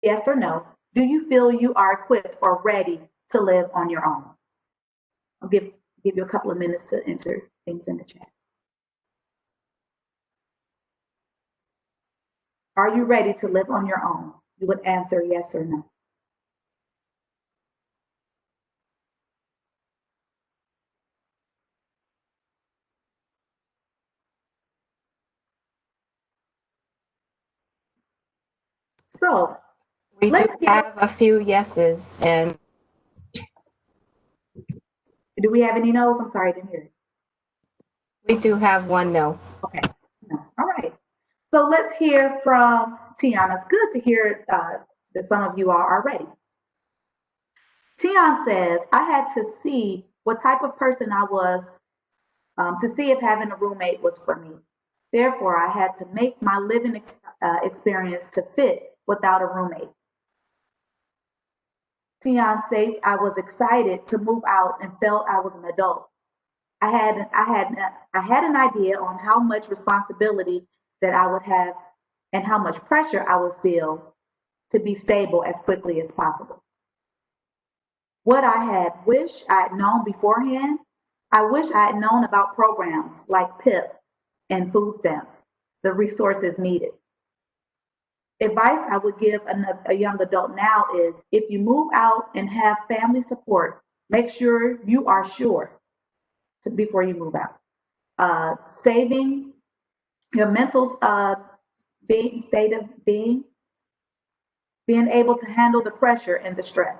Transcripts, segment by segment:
Yes or no? Do you feel you are equipped or ready to live on your own? I'll give you a couple of minutes to enter things in the chat. Are you ready to live on your own? You would answer yes or no. So We do let's have a few yeses, and do we have any no's? I'm sorry, I didn't hear it. we do have one no. Okay. No. All right. So let's hear from Tiana. It's good to hear that some of you are ready. Tiana says, I had to see what type of person I was to see if having a roommate was for me. Therefore, I had to make my living experience to fit without a roommate. Tion states, I was excited to move out and felt I was an adult. I had an idea on how much responsibility that I would have and how much pressure I would feel to be stable as quickly as possible. What I had wished I had known beforehand, I wish I had known about programs like PIP and food stamps, the resources needed. Advice I would give a young adult now is if you move out and have family support, make sure you are sure before you move out. Savings, your mental state of being able to handle the pressure and the stress.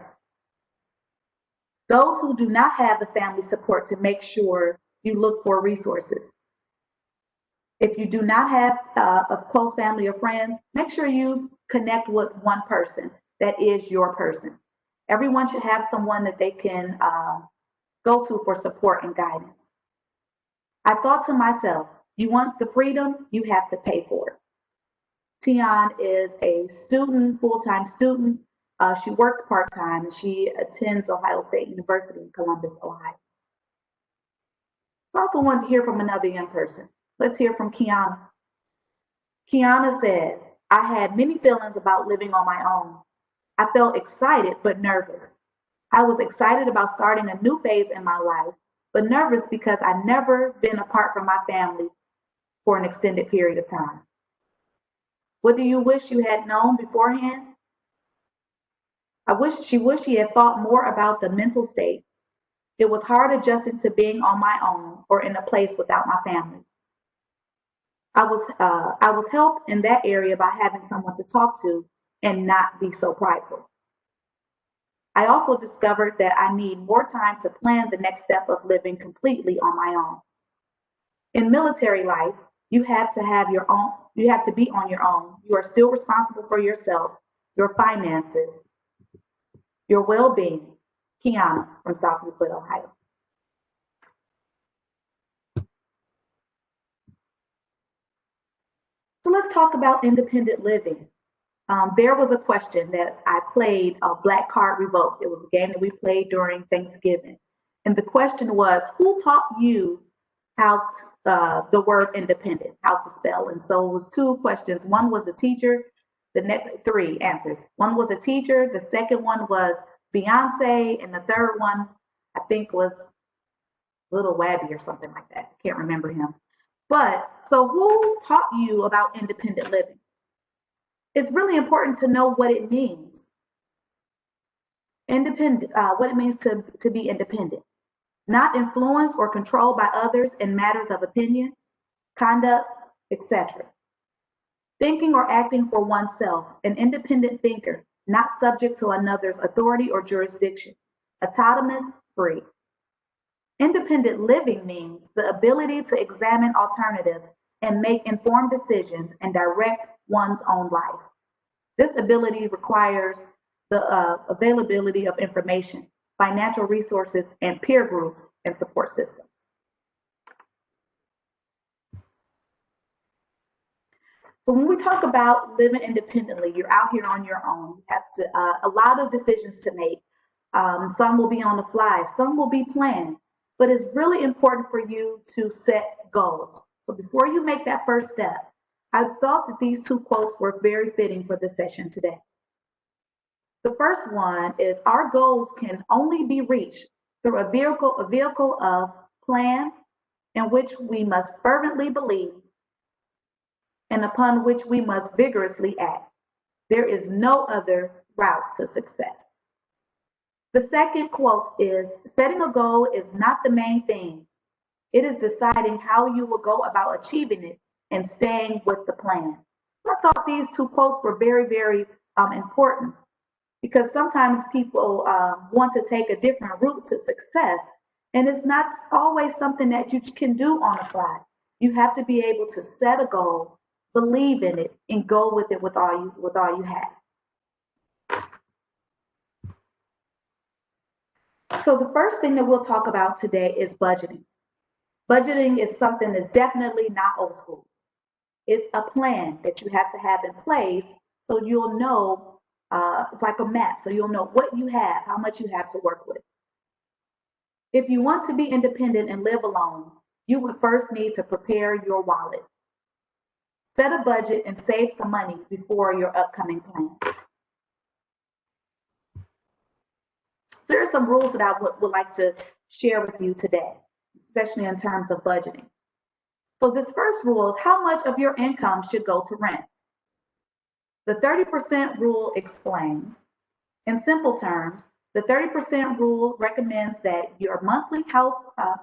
Those who do not have the family support, to make sure you look for resources. If you do not have a close family or friends, make sure you connect with one person that is your person. Everyone should have someone that they can go to for support and guidance. I thought to myself, you want the freedom, you have to pay for it. Tion is a student, full-time student. She works part-time and she attends Ohio State University in Columbus, Ohio. I also wanted to hear from another young person. Let's hear from Kiana. Kiana says, I had many feelings about living on my own. I felt excited but nervous. I was excited about starting a new phase in my life, but nervous because I'd never been apart from my family for an extended period of time. What do you wish you had known beforehand? She wished she had thought more about the mental state. It was hard adjusting to being on my own or in a place without my family. I was helped in that area by having someone to talk to and not be so prideful. I also discovered that I need more time to plan the next step of living completely on my own. In military life, you have to have your own, you have to be on your own. You are still responsible for yourself, your finances, your well-being. Kiana from South Euclid, Ohio. So let's talk about independent living. There was a question that I played, Black Card Revoked. It was a game that we played during Thanksgiving. And the question was, who taught you how the word independent, how to spell? And so it was two questions. One was a teacher, the next three answers. One was a teacher, the second one was Beyonce, and the third one I think was Little Wabby or something like that. I can't remember him. But so who taught you about independent living? It's really important to know what it means. Independent, what it means to be independent. Not influenced or controlled by others in matters of opinion, conduct, etc. Thinking or acting for oneself, an independent thinker, not subject to another's authority or jurisdiction, autonomous, free. Independent living means the ability to examine alternatives and make informed decisions and direct one's own life. This ability requires the availability of information, financial resources, and peer groups and support systems. So when we talk about living independently, you're out here on your own. You have to, a lot of decisions to make. Some will be on the fly, some will be planned, but it's really important for you to set goals. So before you make that first step, I thought that these two quotes were very fitting for the session today. The first one is our goals can only be reached through a vehicle of plan in which we must fervently believe and upon which we must vigorously act. There is no other route to success. The second quote is setting a goal is not the main thing. It is deciding how you will go about achieving it and staying with the plan. So I thought these two quotes were very, very important because sometimes people want to take a different route to success, and it's not always something that you can do on the fly. You have to be able to set a goal, believe in it, and go with it with all you have. So the first thing that we'll talk about today is budgeting. Budgeting is something that's definitely not old school. It's a plan that you have to have in place so you'll know, it's like a map, so you'll know what you have, how much you have to work with. If you want to be independent and live alone, you would first need to prepare your wallet. Set a budget and save some money before your upcoming plans. There are some rules that I would like to share with you today, especially in terms of budgeting. So this first rule is how much of your income should go to rent. The 30% rule explains, in simple terms, the 30% rule recommends that your monthly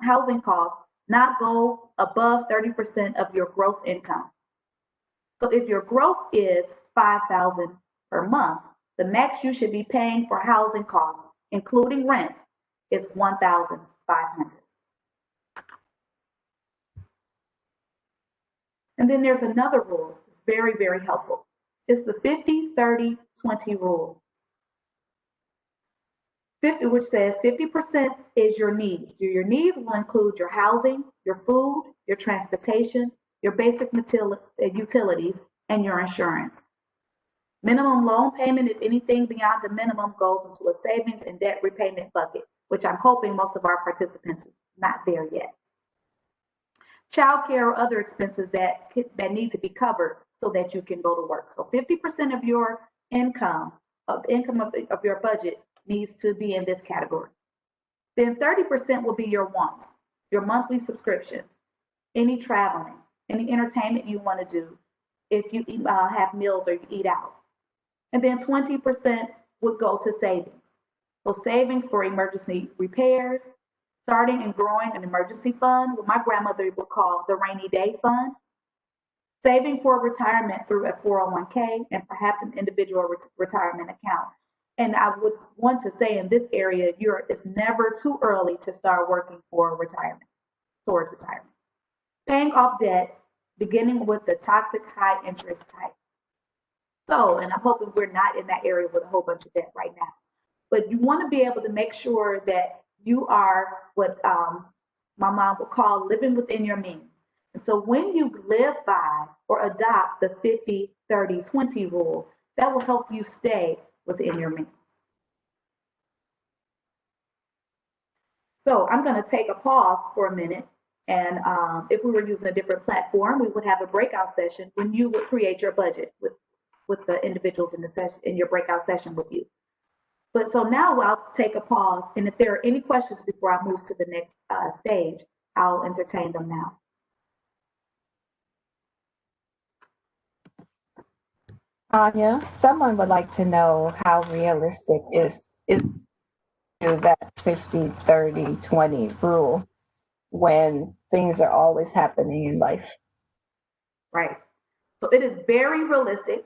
housing costs not go above 30% of your gross income. So if your gross is $5,000 per month, the max you should be paying for housing costs, including rent, is $1,500. And then there's another rule. It's very, very helpful. It's the 50-30-20 rule. 50, which says 50% is your needs. Your needs will include your housing, your food, your transportation, your basic utilities, and your insurance. Minimum loan payment, if anything beyond the minimum, goes into a savings and debt repayment bucket, which I'm hoping most of our participants are not there yet. Childcare or other expenses that need to be covered so that you can go to work. So 50% of your income, of your budget, needs to be in this category. Then 30% will be your wants, your monthly subscriptions, any traveling, any entertainment you want to do, if you have meals or you eat out. And then 20% would go to savings. So savings for emergency repairs, starting and growing an emergency fund, what my grandmother would call the rainy day fund, saving for retirement through a 401k, and perhaps an individual retirement account. And I would want to say in this area, it's never too early to start working for retirement, towards retirement. Paying off debt, beginning with the toxic high interest type. So, and I'm hoping we're not in that area with a whole bunch of debt right now. But you want to be able to make sure that you are what my mom would call living within your means. And so when you live by or adopt the 50-30-20 rule, that will help you stay within your means. So I'm going to take a pause for a minute. And if we were using a different platform, we would have a breakout session when you would create your budget with the individuals in the session, in your breakout session with you. But so now I'll take a pause, and if there are any questions before I move to the next stage, I'll entertain them now. Tonya, someone would like to know how realistic is that 50-30-20 rule when things are always happening in life. Right. So it is very realistic.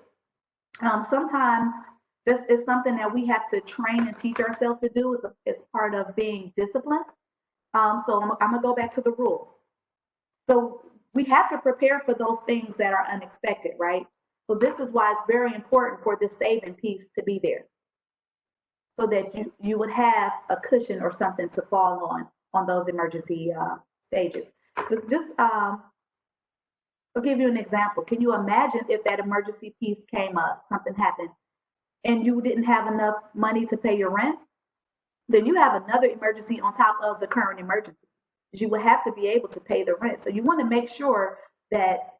Sometimes this is something that we have to train and teach ourselves to do as part of being disciplined. So I'm going to go back to the rule. So we have to prepare for those things that are unexpected, right? So this is why it's very important for this saving piece to be there, so that you would have a cushion or something to fall on those emergency stages. So just I'll give you an example. Can you imagine if that emergency piece came up, something happened, and you didn't have enough money to pay your rent? Then you have another emergency on top of the current emergency. You would have to be able to pay the rent. So you want to make sure that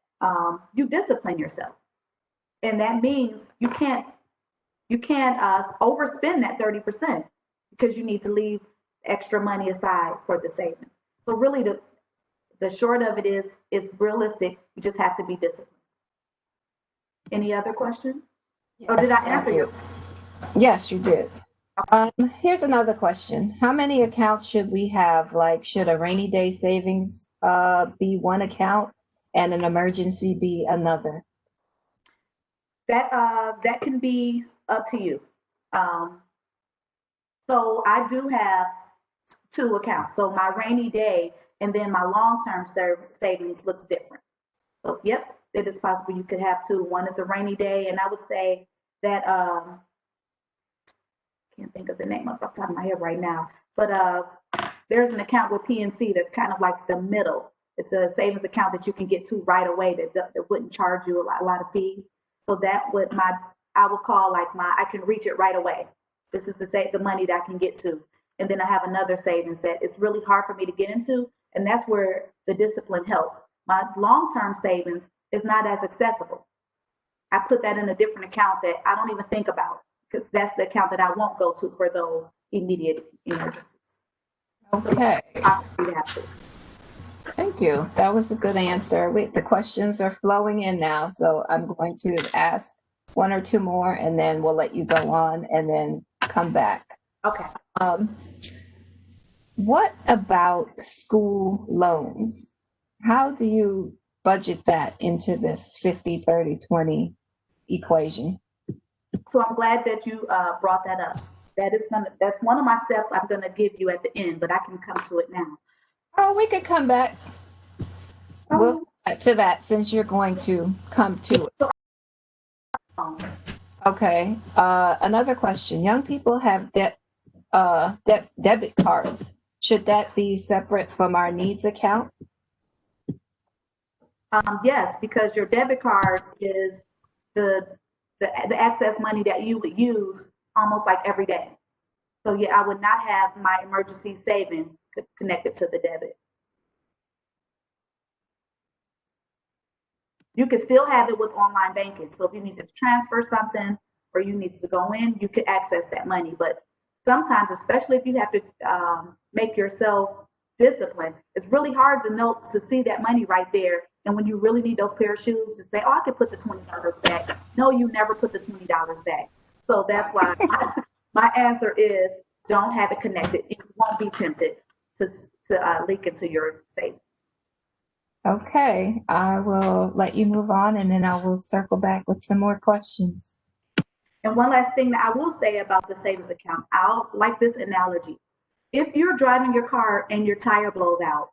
you discipline yourself. And that means you can't You can't overspend that 30% because you need to leave extra money aside for the savings. So really, the short of it is, it's realistic. You just have to be disciplined. Any other questions? Or did Yes, I thank answer your? you. Yes, you did. Here's another question. How many accounts should we have? Like, should a rainy day savings be one account and an emergency be another? That can be up to you. Um, so I do have two accounts. So my rainy day and then my long-term savings looks different. So yep, it is possible you could have two. One is a rainy day, and I would say that can't think of the name off the top of my head right now, but there's an account with PNC that's kind of like the middle. It's a savings account that you can get to right away that wouldn't charge you a lot of fees. So that would my I would call like my I can reach it right away. This is the money that I can get to. And then I have another savings that it's really hard for me to get into, and that's where the discipline helps. My long-term savings is not as accessible. I put that in a different account that I don't even think about because that's the account that I won't go to for those immediate emergencies. Okay, Possibly have to. thank you. That was a good answer. The questions are flowing in now, so I'm going to ask one or two more and then we'll let you go on and then come back. Okay. Um, what about school loans? How do you budget that into this 50-30-20 equation? So I'm glad that you brought that up. That's one of my steps I'm gonna give you at the end, but I can come to it now. Oh, we could come back. We'll Um, come back to that since you're going to come to it. um, Okay. Another question. Young people have debit cards. Should that be separate from our needs account? yes, because your debit card is the, the excess money that you would use almost like every day. So yeah, I would not have my emergency savings connected to the debit. You could still have it with online banking. So if you need to transfer something or you need to go in, you could access that money. But sometimes, especially if you have to make yourself disciplined, it's really hard to see that money right there. And when you really need those pair of shoes, to say, "Oh, I could put the $20 back." No, you never put the $20 back. So that's why my answer is don't have it connected. You won't be tempted to leak into your savings. Okay. I will let you move on and then I will circle back with some more questions. And one last thing that I will say about the savings account, I'll like this analogy. If you're driving your car and your tire blows out,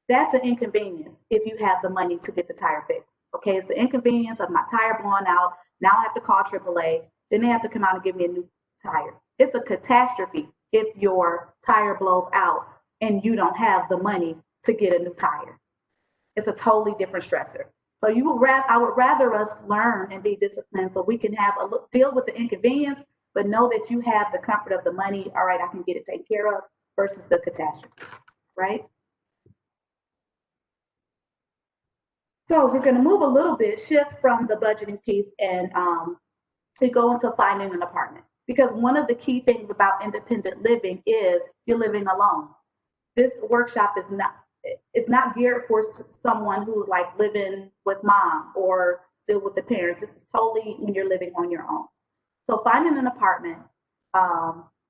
that's an inconvenience if you have the money to get the tire fixed. Okay, it's the inconvenience of my tire blowing out. Now I have to call AAA. Then they have to come out and give me a new tire. It's a catastrophe if your tire blows out and you don't have the money to get a new tire. It's a totally different stressor. So I would rather us learn and be disciplined so we can have deal with the inconvenience, but know that you have the comfort of the money. All right, I can get it taken care of versus the catastrophe, right? So we're going to move a little bit, shift from the budgeting piece, and to go into finding an apartment. Because one of the key things about independent living is you're living alone. This workshop is not it's not geared for someone who's like living with mom or still with the parents. This is totally when you're living on your own. So finding an apartment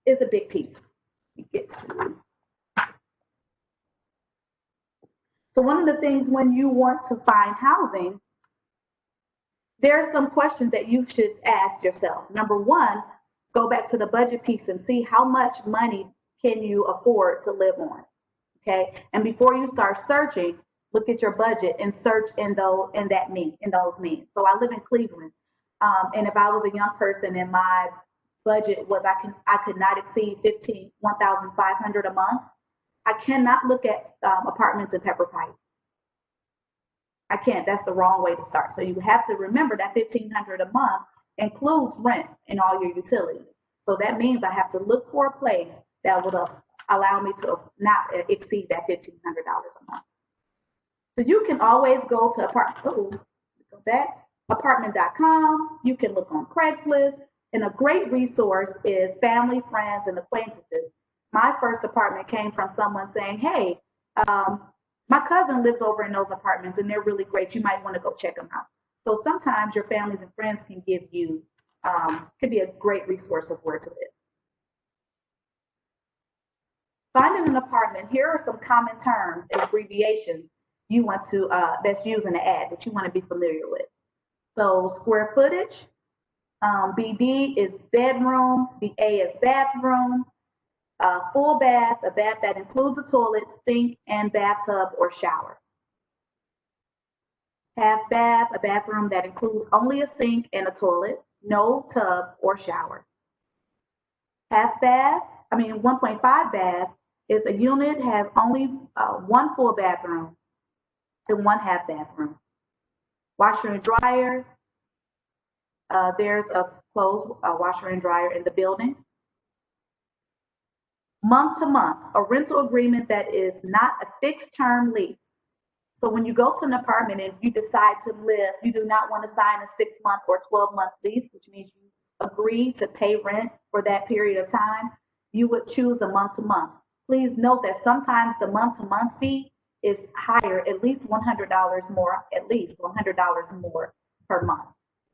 is a big piece. So one of the things when you want to find housing, there are some questions that you should ask yourself. Number one, go back to the budget piece and see how much money can you afford to live on. Okay, and before you start searching, look at your budget and search in those means. So I live in Cleveland, and if I was a young person and my budget was I could not exceed 1,500 a month, I cannot look at apartments in Pepper Pike. I can't. That's the wrong way to start. So you have to remember that 1,500 a month includes rent and all your utilities. So that means I have to look for a place that would allow me to not exceed that $1,500 a month. So you can always go to apartment.com. You can look on Craigslist, And a great resource is family, friends, and acquaintances. My first apartment came from someone saying, hey, um, my cousin lives over in those apartments and they're really great. You might want to go check them out. So sometimes your families and friends can give you, could be a great resource of where to live. Finding an apartment, here are some common terms and abbreviations you want to, that's used in the ad that you want to be familiar with. So square footage, BD is bedroom, BA is bathroom, full bath, a bath that includes a toilet, sink, and bathtub or shower. Half bath, a bathroom that includes only a sink and a toilet, no tub or shower. Half bath, 1.5 bath is a unit has only one full bathroom and one half bathroom. Washer and dryer, there's a clothes washer and dryer in the building. Month to month, a rental agreement that is not a fixed term lease. So when you go to an apartment and you decide to live, you do not want to sign a 6-month or 12-month lease, which means you agree to pay rent for that period of time. You would choose the month to month. Please note that sometimes the month to month fee is higher, at least $100 more, at least $100 more per month.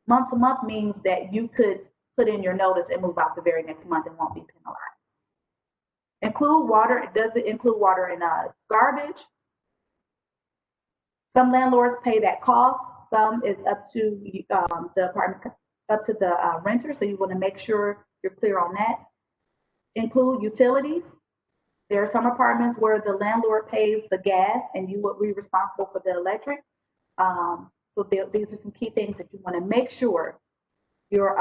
Month to month means that you could put in your notice and move out the very next month and won't be penalized. Include water. Does it include water and garbage? Some landlords pay that cost. Some is up to the apartment, up to the renter. So you want to make sure you're clear on that. Include utilities. There are some apartments where the landlord pays the gas and you would be responsible for the electric. So these are some key things that you want to make sure you're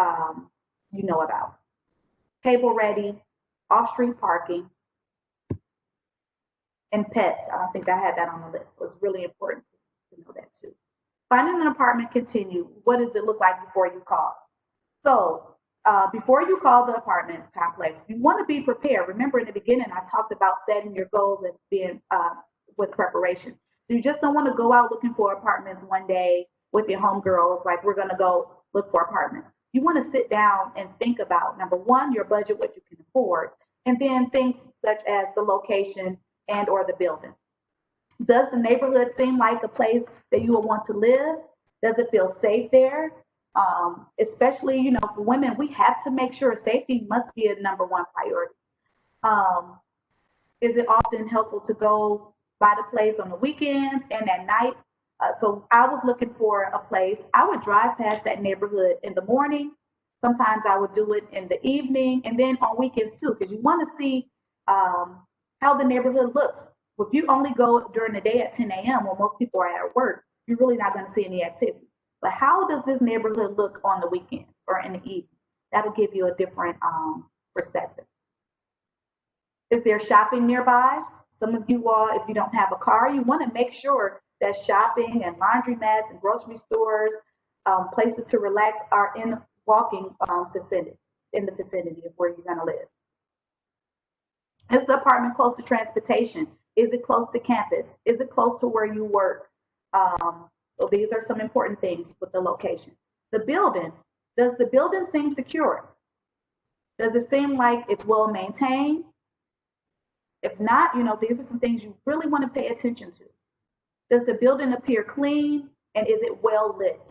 you know about. Cable ready, off-street parking, and pets. I don't think I had that on the list. So it's really important to know that too. Finding an apartment, continue. What does it look like before you call? So before you call the apartment complex, you want to be prepared. Remember in the beginning, I talked about setting your goals and being with preparation. So you just don't want to go out looking for apartments one day with your homegirls, like we're going to go look for apartments. You want to sit down and think about, number one, your budget, what you can afford, and then things such as the location and or the building. Does the neighborhood seem like a place that you would want to live? Does it feel safe there? Especially, for women, we have to make sure safety must be a number one priority. Is it often helpful to go by the place on the weekends and at night? So I was looking for a place. I would drive past that neighborhood in the morning. Sometimes I would do it in the evening and then on weekends too, because you want to see how the neighborhood looks. If you only go during the day at 10 a.m. when most people are at work, you're really not going to see any activity. But how does this neighborhood look on the weekend or in the evening? That'll give you a different perspective. Is there shopping nearby? Some of you all, if you don't have a car, you want to make sure that shopping and laundromats and grocery stores, places to relax are in walking vicinity, in the vicinity of where you're going to live. Is the apartment close to transportation? Is it close to campus? Is it close to where you work? So these are some important things with the location. The building, does the building seem secure? Does it seem like it's well maintained? If not, these are some things you really want to pay attention to. Does the building appear clean and is it well lit?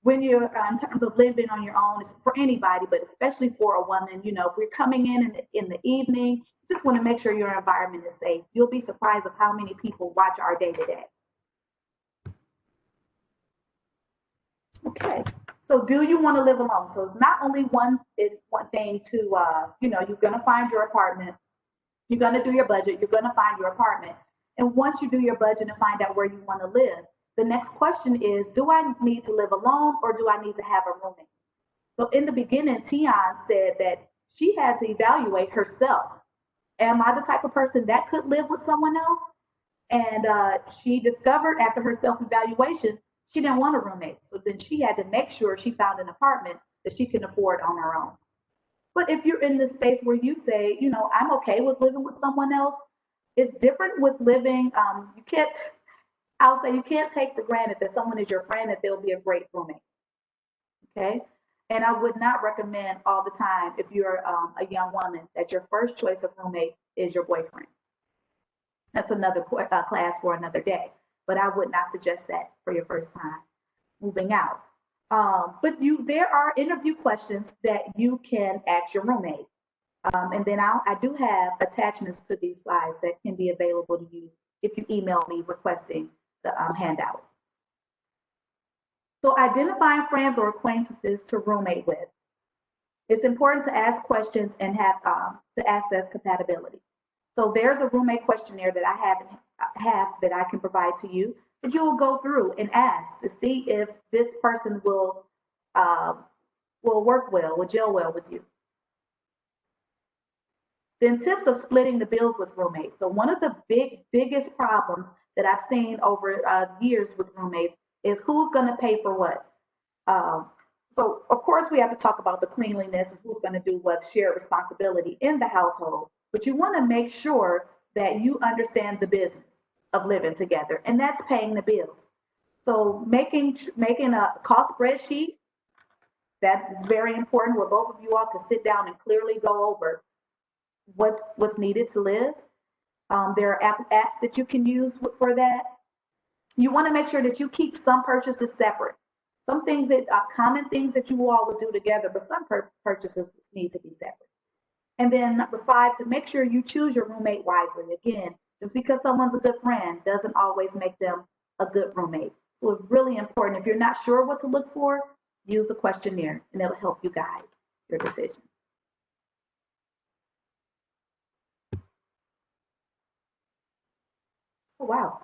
When you're in terms of living on your own, it's for anybody, but especially for a woman, if we're coming in the evening, just want to make sure your environment is safe. You'll be surprised of how many people watch our day to day. Okay, so do you want to live alone? So it's not only one thing to, you're going to find your apartment, you're going to do your budget, you're going to find your apartment. And once you do your budget and find out where you want to live, the next question is, do I need to live alone or do I need to have a roommate? So in the beginning, Tion said that she had to evaluate herself. Am I the type of person that could live with someone else? And she discovered after her self-evaluation, she didn't want a roommate. So then she had to make sure she found an apartment that she can afford on her own. But if you're in this space where you say, I'm okay with living with someone else, it's different with living. I'll say you can't take for granted that someone is your friend, that they'll be a great roommate. Okay. And I would not recommend all the time, if you're a young woman, that your first choice of roommate is your boyfriend. That's another class for another day. But I would not suggest that for your first time moving out. But there are interview questions that you can ask your roommate. And then I do have attachments to these slides that can be available to you if you email me requesting the handouts. So identifying friends or acquaintances to roommate with. It's important to ask questions and have to access compatibility. So there's a roommate questionnaire that have that I can provide to you that you will go through and ask to see if this person uh, will work well, will gel well with you. Then tips of splitting the bills with roommates. So one of the biggest problems that I've seen over years with roommates is who's going to pay for what. Um, so of course we have to talk about the cleanliness and who's going to do what shared responsibility in the household. But you want to make sure that you understand the business of living together, and that's paying the bills. So making a cost spreadsheet, that is very important, where both of you all can sit down and clearly go over what's needed to live. There are apps that you can use for that. You want to make sure that you keep some purchases separate. Some things that are common things that you all will do together, but some purchases need to be separate. And then number 5, to make sure you choose your roommate wisely. Again, just because someone's a good friend doesn't always make them a good roommate. So it's really important. If you're not sure what to look for, use a questionnaire and it'll help you guide your decision. Oh, wow.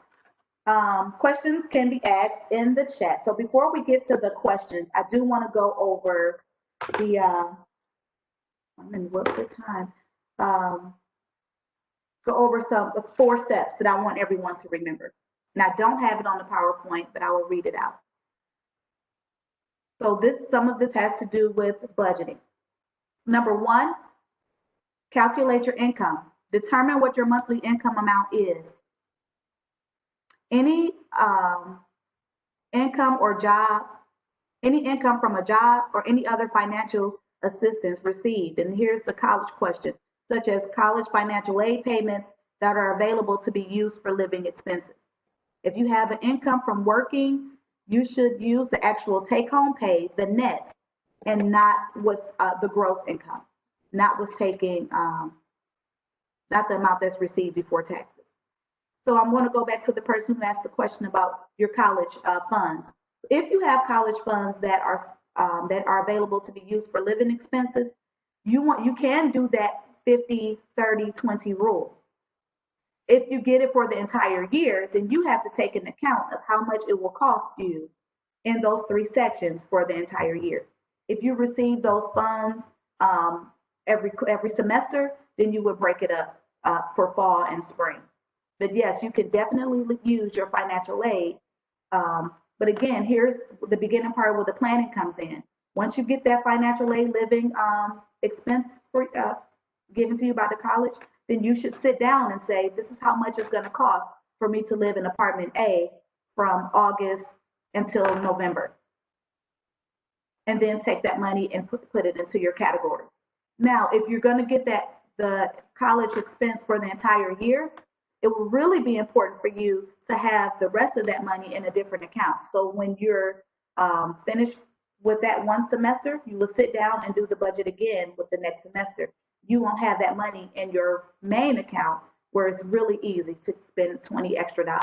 Questions can be asked in the chat. So before we get to the questions, I do want to go over the, I'm in what good time, go over some 4 steps that I want everyone to remember. And I don't have it on the PowerPoint, but I will read it out. So some of this has to do with budgeting. Number 1, calculate your income. Determine what your monthly income amount is. Any income or job, any income from a job or any other financial assistance received. And here's the college question, such as college financial aid payments that are available to be used for living expenses. If you have an income from working, you should use the actual take-home pay, the net, and not what's the gross income, not what's taking, not the amount that's received before taxes. So I'm going to go back to the person who asked the question about your college funds. If you have college funds that are available to be used for living expenses, you can do that 50-30-20 rule. If you get it for the entire year, then you have to take an account of how much it will cost you in those 3 sections for the entire year. If you receive those funds every semester, then you would break it up for fall and spring. But yes, you can definitely use your financial aid. But again, here's the beginning part where the planning comes in. Once you get that financial aid living expense given to you by the college, then you should sit down and say, this is how much it's going to cost for me to live in apartment A from August until November. And then take that money and put it into your categories. Now, if you're going to get the college expense for the entire year, it will really be important for you to have the rest of that money in a different account. So when you're finished with that one semester, you will sit down and do the budget again with the next semester. You won't have that money in your main account where it's really easy to spend $20 extra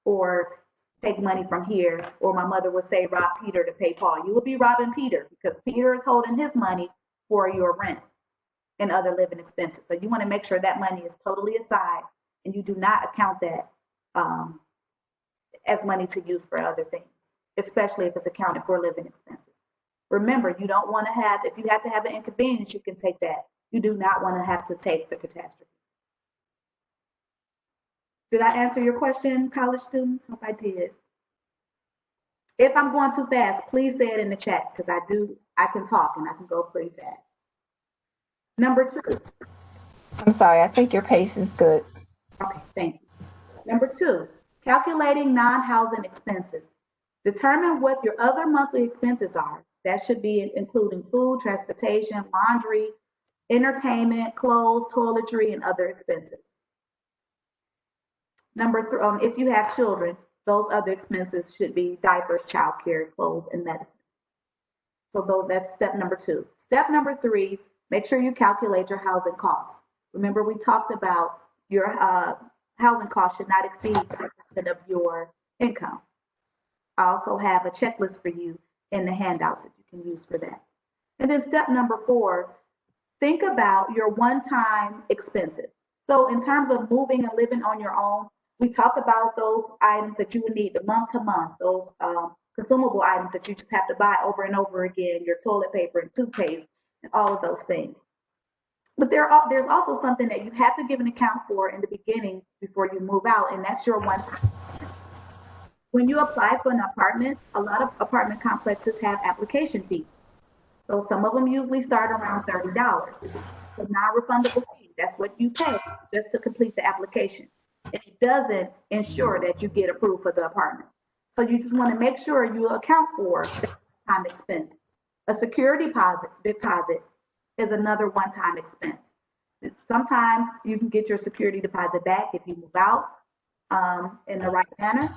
or take money from here, or my mother would say, rob Peter to pay Paul. You will be robbing Peter because Peter is holding his money for your rent and other living expenses. So you want to make sure that money is totally aside and you do not account that as money to use for other things, especially if it's accounted for living expenses. Remember, you don't want to have, if you have to have an inconvenience, you can take that. You do not want to have to take the catastrophe. Did I answer your question, college student? Hope I did. If I'm going too fast, please say it in the chat because I can talk and I can go pretty fast. Number 2. I'm sorry, I think your pace is good. Okay, thank you. Number 2, calculating non-housing expenses. Determine what your other monthly expenses are That should be including food, transportation, laundry, entertainment, clothes, toiletry, and other expenses. Number three, if you have children, those other expenses should be diapers, childcare, clothes, and medicine. So that's step number two. Step number three, make sure you calculate your housing costs. Remember, we talked about your housing costs should not exceed 5% of your income. I also have a checklist for you in the handouts that you can use for that. And then step number four, think about your one-time expenses. So in terms of moving and living on your own, we talk about those items that you would need the month to month, those consumable items that you just have to buy over and over again, your toilet paper and toothpaste and all of those things. But there's also something that you have to give an account for in the beginning before you move out, and that's your one-time. When you apply for an apartment, a lot of apartment complexes have application fees. So some of them usually start around $30. The non-refundable fee, that's what you pay just to complete the application. And it doesn't ensure that you get approved for the apartment. So you just want to make sure you account for that time expense. A security deposit is another one-time expense. Sometimes you can get your security deposit back if you move out in the right manner.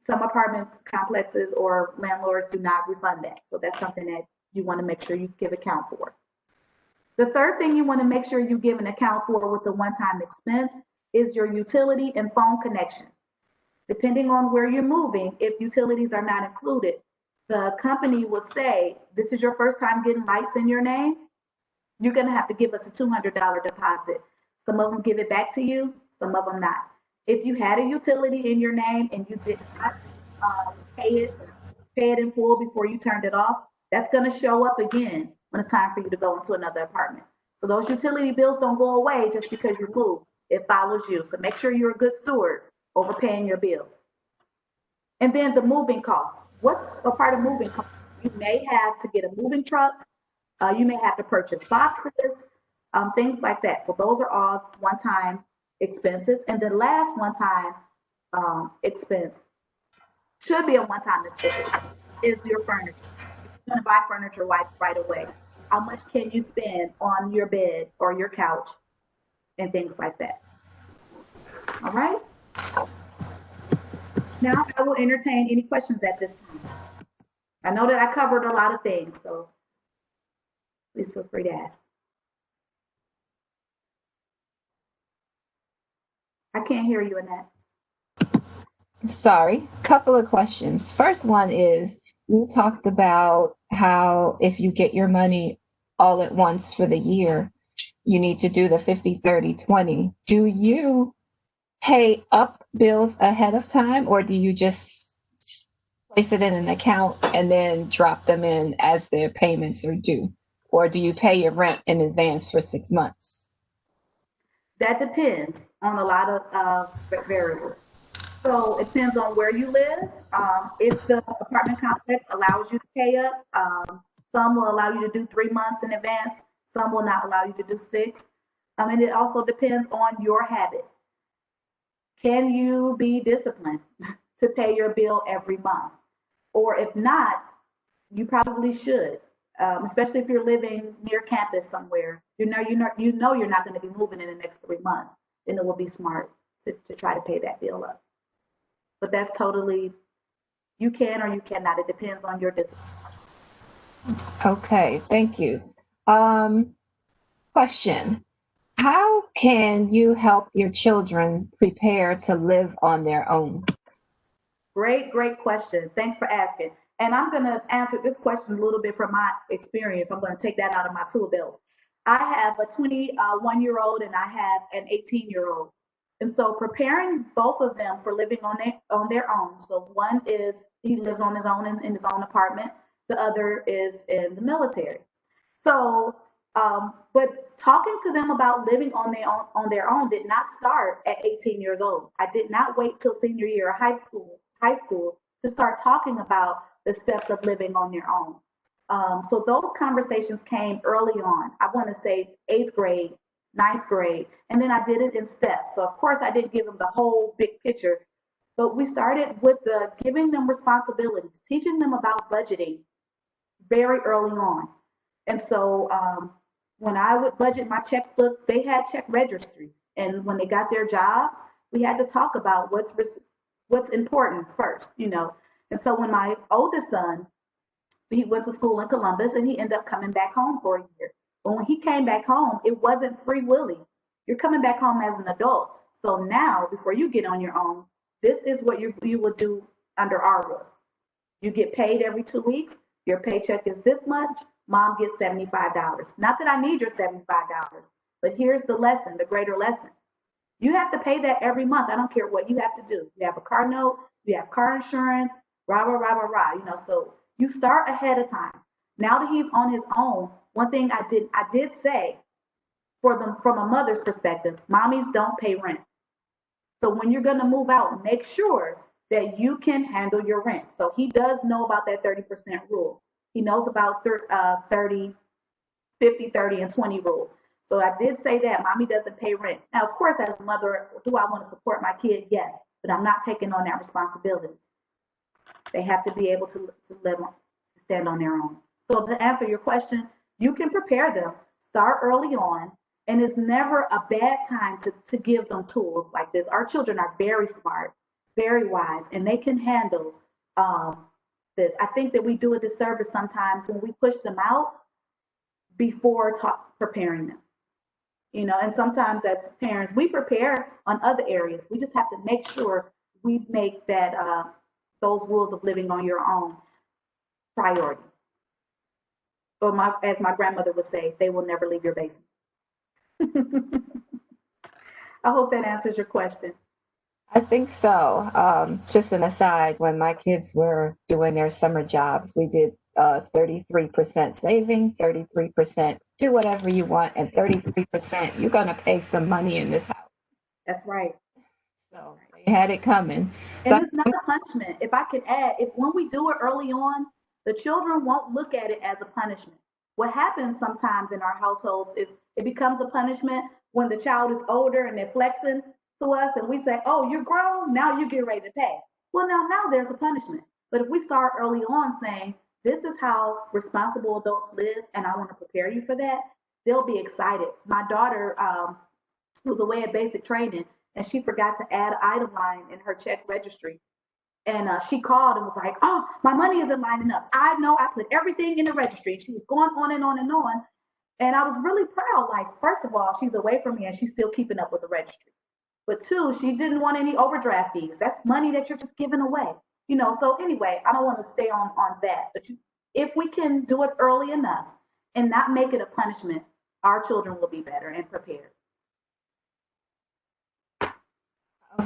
Some apartment complexes or landlords do not refund that. So that's something that you want to make sure you give account for. The third thing you want to make sure you give an account for with the one-time expense is your utility and phone connection. Depending on where you're moving, if utilities are not included, the company will say, this is your first time getting lights in your name, you're going to have to give us a $200 deposit. Some of them give it back to you, some of them not. If you had a utility in your name and you did not pay it in full before you turned it off, that's going to show up again when it's time for you to go into another apartment. So those utility bills don't go away just because you move. It follows you. So make sure you're a good steward over paying your bills. And then the moving costs. What's a part of moving costs? You may have to get a moving truck. You may have to purchase boxes, things like that. So those are all one-time expenses. And the last one-time expense should be a one-time expense is your furniture. If you're going to buy furniture right away, how much can you spend on your bed or your couch and things like that? All right. Now I will entertain any questions at this time. I know that I covered a lot of things, so please feel free to ask. I can't hear you, Annette. Sorry, couple of questions. First one is, you talked about how if you get your money all at once for the year, you need to do the 50-30-20. Do you pay up bills ahead of time, or do you just place it in an account and then drop them in as their payments are due? Or do you pay your rent in advance for 6 months? That depends on a lot of variables. So it depends on where you live. If the apartment complex allows you to pay up, some will allow you to do 3 months in advance. Some will not allow you to do 6. And it also depends on your habit. Can you be disciplined to pay your bill every month? Or if not, you probably should, especially if you're living near campus somewhere. You know you're not going to be moving in the next 3 months. Then it will be smart to try to pay that bill up. But that's totally, you can or you cannot. It depends on your discipline. Okay, thank you. Question. How can you help your children prepare to live on their own? Great question. Thanks for asking. And I'm going to answer this question a little bit from my experience. I'm going to take that out of my tool belt. I have a 21-year-old and I have an 18-year-old. And so preparing both of them for living on their own. So one is, he lives on his own in his own apartment. The other is in the military. So, but talking to them about living on their own did not start at 18 years old. I did not wait till senior year of high school to start talking about the steps of living on your own. So those conversations came early on. I want to say 8th grade, 9th grade, and then I did it in steps. So of course I didn't give them the whole big picture, but we started with giving them responsibilities, teaching them about budgeting, very early on. And so when I would budget my checkbook, they had check registries. And when they got their jobs, we had to talk about what's important first, you know. And so when my oldest son, he went to school in Columbus and he ended up coming back home for a year. But when he came back home, it wasn't free willy. You're coming back home as an adult. So now, before you get on your own, this is what you will do under our roof. You get paid every 2 weeks. Your paycheck is this much. Mom gets $75. Not that I need your $75, but here's the lesson, the greater lesson. You have to pay that every month. I don't care what you have to do. You have a car note, you have car insurance, rah, rah, rah, rah, rah. You know, so you start ahead of time. Now that he's on his own, one thing I did say for them from a mother's perspective, mommies don't pay rent. So when you're going to move out, make sure that you can handle your rent. So he does know about that 30% rule. He knows about 30, 50, 30, and 20 rule. So I did say that mommy doesn't pay rent. Now, of course, as a mother, do I want to support my kid? Yes, but I'm not taking on that responsibility. They have to be able to live on, to stand on their own. So to answer your question, you can prepare them, start early on, and it's never a bad time to give them tools like this. Our children are very smart, very wise, and they can handle this. I think that we do a disservice sometimes when we push them out before preparing them. You know, and sometimes as parents, we prepare on other areas. We just have to make sure we make that those rules of living on your own priority. Or as my grandmother would say, they will never leave your basement. I hope that answers your question. I think so. Just an aside, when my kids were doing their summer jobs, we did 33% saving, 33% do whatever you want, and 33% you're going to pay some money in this house. That's right. So they had it coming. And So it's not a punishment. If I could add, if when we do it early on, the children won't look at it as a punishment. What happens sometimes in our households is it becomes a punishment when the child is older and they're flexing to us and we say, oh, you're grown, now you get ready to pay. Well, now there's a punishment. But if we start early on saying, this is how responsible adults live and I want to prepare you for that, they'll be excited. My daughter was away at basic training and she forgot to add an item line in her check registry. And she called and was like, oh, my money isn't lining up. I know I put everything in the registry. She was going on and on and on. And I was really proud. Like, first of all, she's away from me and she's still keeping up with the registry. But two, she didn't want any overdraft fees. That's money that you're just giving away. You know, so anyway, I don't want to stay on that. But if we can do it early enough and not make it a punishment, our children will be better and prepared.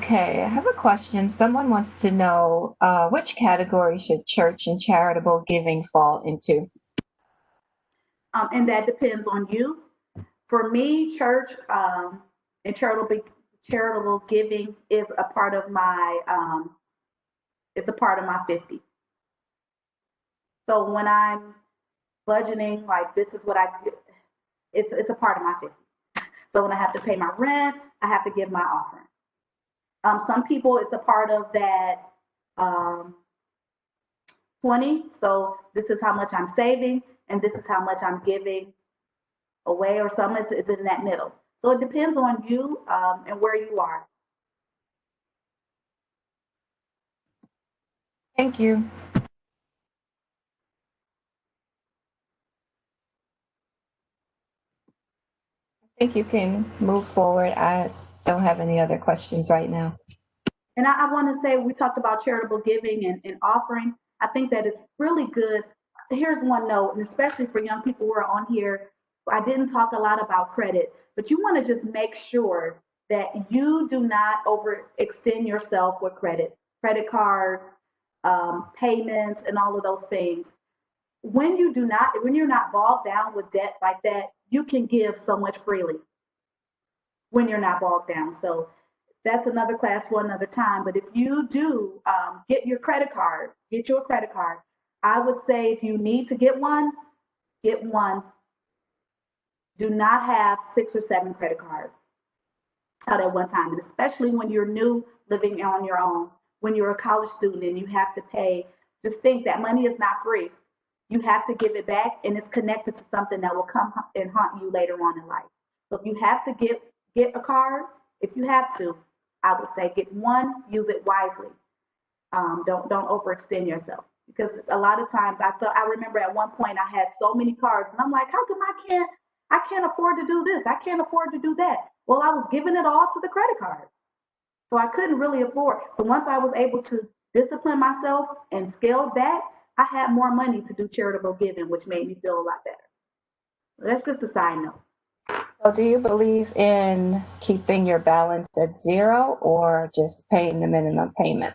okay, I have a question. Someone wants to know which category should church and charitable giving fall into? And that depends on you. For me, church and charitable giving is a part of my it's a part of my 50. So when I'm budgeting, like this is what it's a part of my 50. So when I have to pay my rent, I have to give my offering. Some people, it's a part of that 20. So this is how much I'm saving, and this is how much I'm giving away, or some it's in that middle. So it depends on you and where you are. Thank you. I think you can move forward. I don't have any other questions right now. And I want to say, we talked about charitable giving and offering. I think that is really good. Here's one note, and especially for young people who are on here, I didn't talk a lot about credit, but you want to just make sure that you do not overextend yourself with credit cards, payments, and all of those things. When you're not bogged down with debt like that, you can give so much freely when you're not bogged down. So that's another class for another time. But if you do get your credit card, get you a credit card. I would say if you need to get one, get one. Do not have 6 or 7 credit cards out at one time, and especially when you're new living on your own. When you're a college student and you have to pay, just think that money is not free. you have to give it back, and it's connected to something that will come and haunt you later on in life. So if you have to get a card, if you have to, I would say get one, use it wisely. Don't overextend yourself, because a lot of times I remember at one point I had so many cards, and I'm like, how come I can't afford to do this, I can't afford to do that. Well, I was giving it all to the credit cards, so I couldn't really afford. So once I was able to discipline myself and scale back, I had more money to do charitable giving, which made me feel a lot better. That's just a side note. So do you believe in keeping your balance at zero or just paying the minimum payment?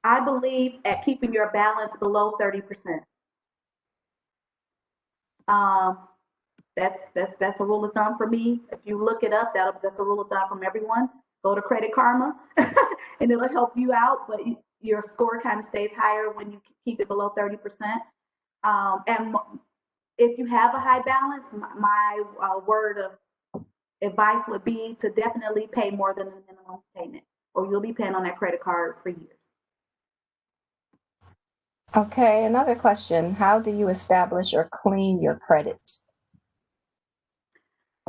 I believe at keeping your balance below 30%. Um, that's a rule of thumb for me. If you look it up, that's a rule of thumb from everyone. Go to Credit Karma, and it'll help you out. But your score kind of stays higher when you keep it below 30%. And if you have a high balance, my word of advice would be to definitely pay more than the minimum payment, or you'll be paying on that credit card for years. Okay, another question. How do you establish or clean your credit?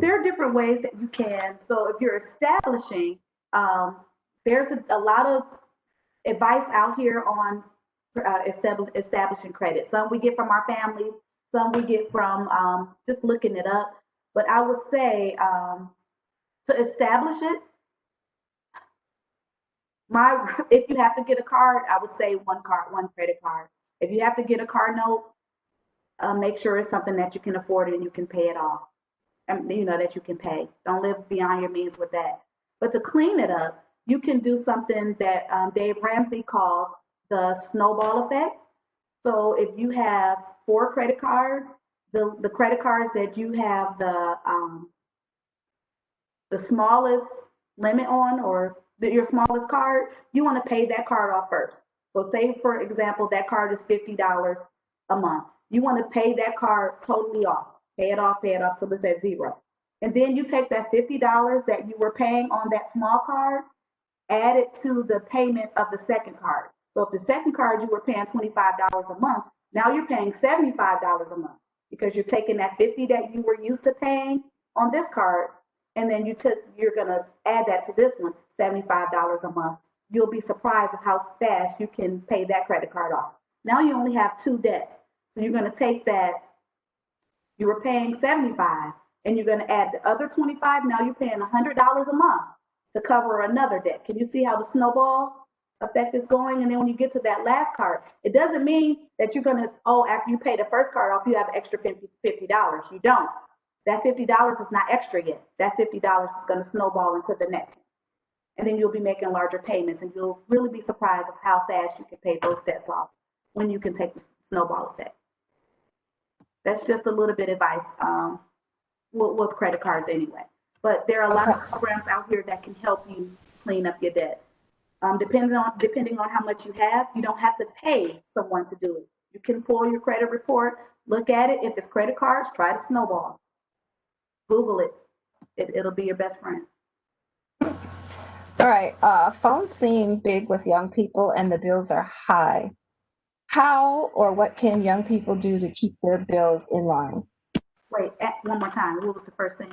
There are different ways that you can. So if you're establishing, um, there's a lot of advice out here on establishing credit. Some we get from our families, some we get from just looking it up. But I would say to establish it, if you have to get a card, I would say one card, one credit card. If you have to get a car note, make sure it's something that you can afford and you can pay it off. And you know that you can pay. Don't live beyond your means with that. But to clean it up, you can do something that Dave Ramsey calls the snowball effect. So if you have four credit cards, the credit cards that you have the smallest limit on, or your smallest card, you want to pay that card off first. So say for example, that card is $50 a month. You want to pay that card totally off. Pay it off till it's at zero. And then you take that $50 that you were paying on that small card, add it to the payment of the second card. So if the second card you were paying $25 a month, now you're paying $75 a month, because you're taking that 50 that you were used to paying on this card, and then you're gonna add that to this one, $75 a month. You'll be surprised at how fast you can pay that credit card off. Now you only have two debts. So you're gonna take that, you were paying 75, and you're gonna add the other 25, now you're paying $100 a month to cover another debt. Can you see how the snowball effect is going? And then when you get to that last card, it doesn't mean that you're gonna, after you pay the first card off, you have an extra $50. You don't. That $50 is not extra yet. That $50 is gonna snowball into the next one. And then you'll be making larger payments, and you'll really be surprised of how fast you can pay those debts off when you can take the snowball effect. That's just a little bit of advice with credit cards anyway. But there are a lot of programs out here that can help you clean up your debt. Depending on how much you have, you don't have to pay someone to do it. You can pull your credit report, look at it. If it's credit cards, try the snowball. Google it. It'll be your best friend. All right. Phones seem big with young people and the bills are high. How or what can young people do to keep their bills in line? Wait, one more time. What was the first thing?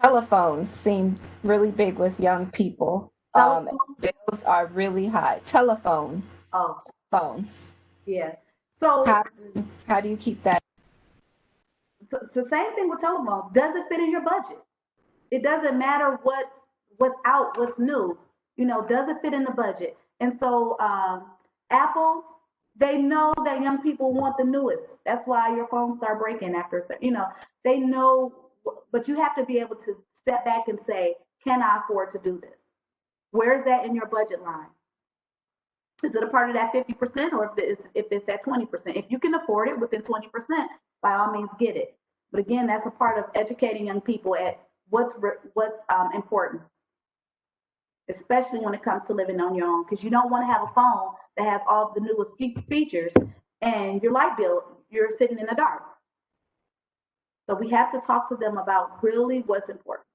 Telephones seem really big with young people. Bills are really high. Telephone. Oh, phones. Yeah. So how do you keep that? It's the same thing with telephones. Does it fit in your budget? It doesn't matter what's out, what's new. Does it fit in the budget? And so Apple, they know that young people want the newest. That's why your phones start breaking after a certain, they know, but you have to be able to step back and say, can I afford to do this? Where's that in your budget line? Is it a part of that 50%, or if it's that 20%? If you can afford it within 20%, by all means get it. But again, that's a part of educating young people at what's important, especially when it comes to living on your own, because you don't want to have a phone that has all the newest features and your light bill, you're sitting in the dark. So we have to talk to them about really what's important.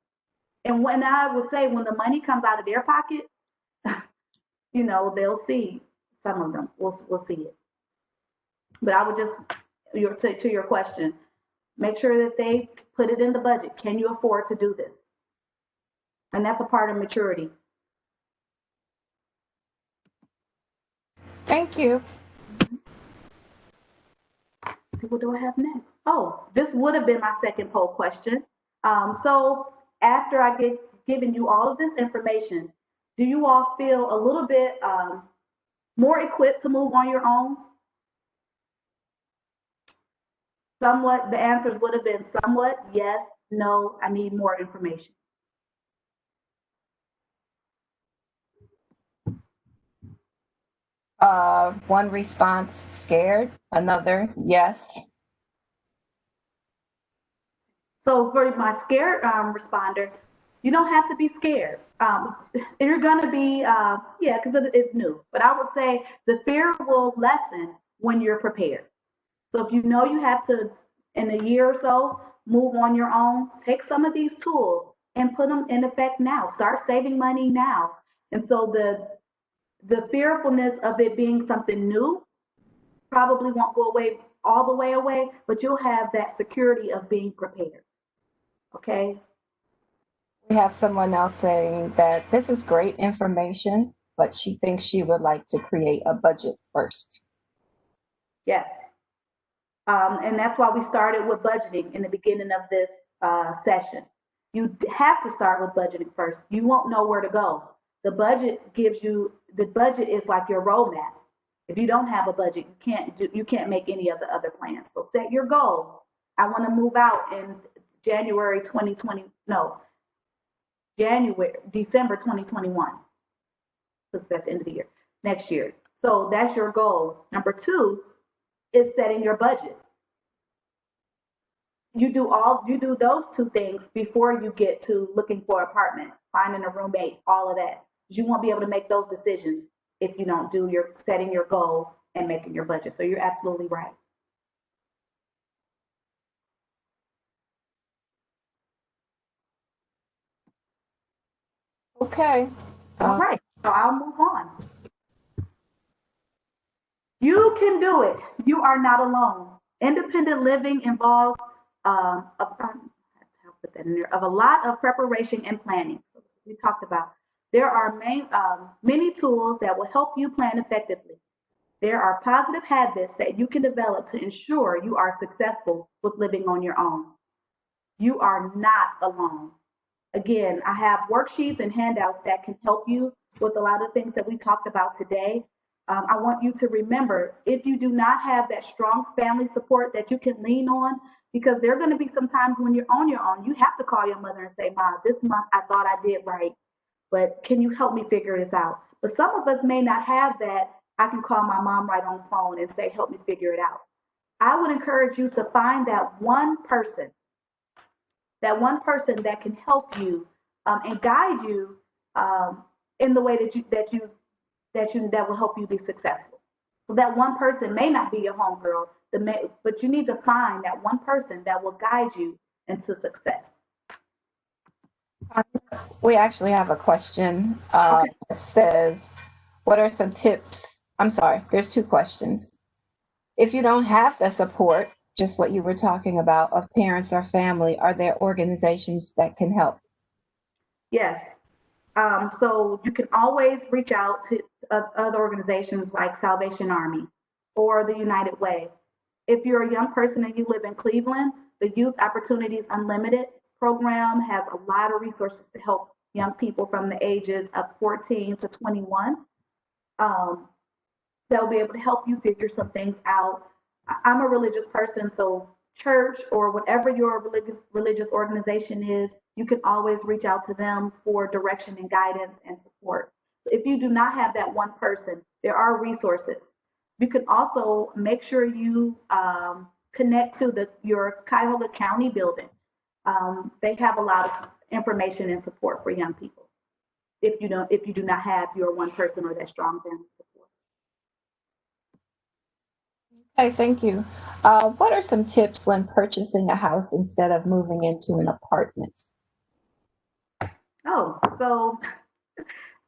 And when I would say when the money comes out of their pocket, they'll see, some of them will see it. But I would just, to your question, make sure that they put it in the budget. Can you afford to do this? And that's a part of maturity. Thank you. Let's see, what do I have next? Oh, this would have been my second poll question. So after I get given you all of this information, do you all feel a little bit more equipped to move on your own? Somewhat, the answers would have been somewhat, yes, no, I need more information. One response, scared. Another, yes. So for my scared responder, you don't have to be scared. You're going to be, yeah, because it's new. But I would say the fear will lessen when you're prepared. So if you know you have to, in a year or so, move on your own, take some of these tools and put them in effect now. Start saving money now. And so the fearfulness of it being something new probably won't go away all the way away, but you'll have that security of being prepared. Okay. We have someone else saying that this is great information, but she thinks she would like to create a budget first. Yes. And that's why we started with budgeting in the beginning of this session. You have to start with budgeting first. You won't know where to go. The budget is like your roadmap. If you don't have a budget, you can't make any of the other plans. So set your goal. I want to move out in January 2020, no, December 2021. Because it's at the end of the year, next year. So that's your goal. Number two is setting your budget. You do those two things before you get to looking for an apartment, finding a roommate, all of that. You won't be able to make those decisions if you don't do your setting your goal and making your budget. So you're absolutely right. Okay. All right. So I'll move on. You can do it. You are not alone. Independent living involves put that in there, of a lot of preparation and planning. So we talked about. There are many tools that will help you plan effectively. There are positive habits that you can develop to ensure you are successful with living on your own. You are not alone. Again, I have worksheets and handouts that can help you with a lot of things that we talked about today. I want you to remember, if you do not have that strong family support that you can lean on, because there are going to be some times when you're on your own, you have to call your mother and say, Mom, this month I thought I did right, but can you help me figure this out? But some of us may not have that. I can call my mom right on the phone and say, help me figure it out. I would encourage you to find that one person that can help you and guide you in the way that will help you be successful. So that one person may not be your homegirl, but you need to find that one person that will guide you into success. We actually have a question Okay. that says, what are some tips? I'm sorry, there's two questions. If you don't have the support, just what you were talking about, of parents or family, are there organizations that can help? Yes. So you can always reach out to other organizations like Salvation Army or the United Way. If you're a young person and you live in Cleveland, the Youth Opportunities Unlimited program has a lot of resources to help young people from the ages of 14 to 21. Um, they'll be able to help you figure some things out. I'm a religious person, so church or whatever your religious organization is, you can always reach out to them for direction and guidance and support. So if you do not have that one person, there are resources. You can also make sure you connect to your Cuyahoga County building. They have a lot of information and support for young people. If you do not have your one person or that strong family support. Okay, thank you. What are some tips when purchasing a house instead of moving into an apartment? Oh, so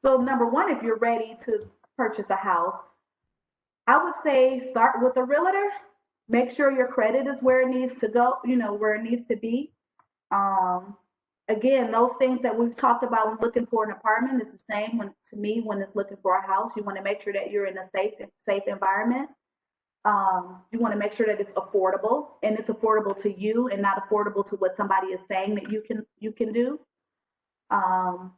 number one, if you're ready to purchase a house, I would say start with a realtor. Make sure your credit is where it needs to go, where it needs to be. Um, Again, those things that we've talked about when looking for an apartment is the same to me when it's looking for a house. You want to make sure that you're in a safe environment. You want to make sure that it's affordable and it's affordable to you and not affordable to what somebody is saying that you can do. Um,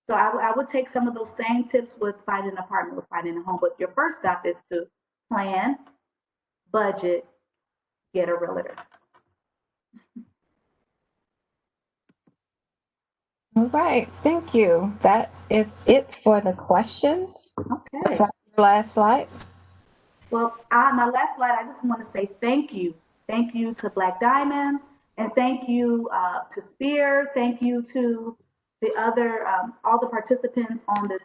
so I would take some of those same tips with finding an apartment, with finding a home. But your first step is to plan, budget, get a realtor. All right, thank you. That is it for the questions. Okay. Is that your last slide? Well, my last slide, I just want to say thank you. Thank you to Black Diamonds, and thank you to Spear. Thank you to the other, all the participants on this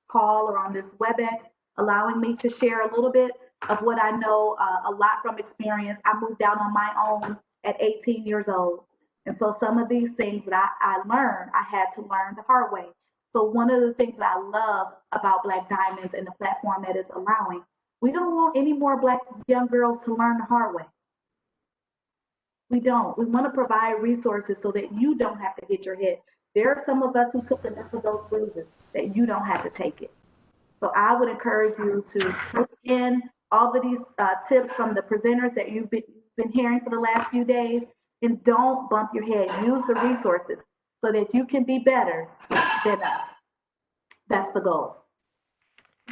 call or on this WebEx, allowing me to share a little bit of what I know, a lot from experience. I moved out on my own at 18 years old. And so some of these things that I learned, I had to learn the hard way. So one of the things that I love about Black Diamonds and the platform that it's allowing, we don't want any more Black young girls to learn the hard way. We don't. We want to provide resources so that you don't have to hit your head. There are some of us who took enough of those bruises that you don't have to take it. So I would encourage you to take in all of these tips from the presenters that you've been hearing for the last few days, and don't bump your head. Use the resources so that you can be better than us. That's the goal.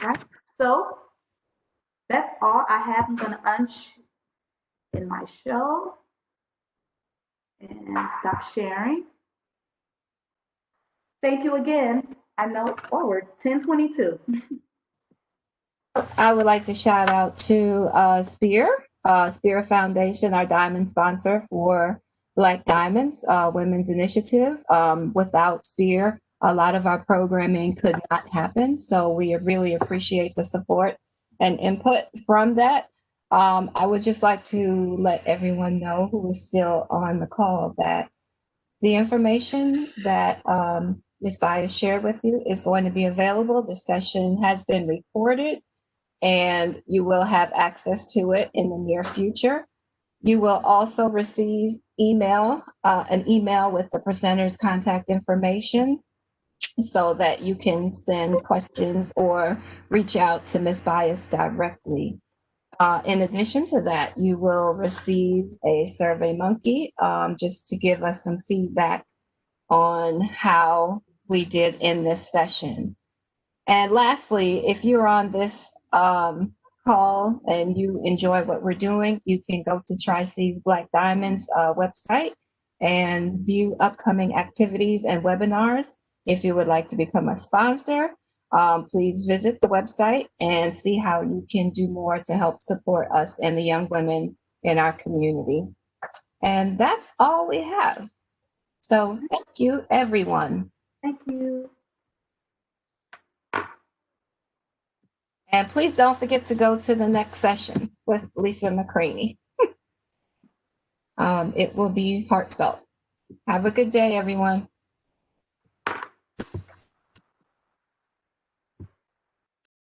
All right. So that's all I have. I'm going to in my show and stop sharing. Thank you again. I know, we're 10:22. I would like to shout out to Spear Foundation, our diamond sponsor for Black Diamonds Women's Initiative. Without Spear, a lot of our programming could not happen. So we really appreciate the support and input from that. I would just like to let everyone know who is still on the call that the information that Ms. Byous shared with you is going to be available. The session has been recorded and you will have access to it in the near future. You will also receive an email with the presenter's contact information so that you can send questions or reach out to Ms. Byous directly. In addition to that, you will receive a Survey Monkey just to give us some feedback on how we did in this session. And lastly, if you're on this call and you enjoy what we're doing, you can go to Tri-C's Black Diamonds website and view upcoming activities and webinars. If you would like to become a sponsor, please visit the website and see how you can do more to help support us and the young women in our community. And that's all we have. So thank you, everyone. Thank you. And please don't forget to go to the next session with Lisa McCraney. It will be heartfelt. Have a good day, everyone.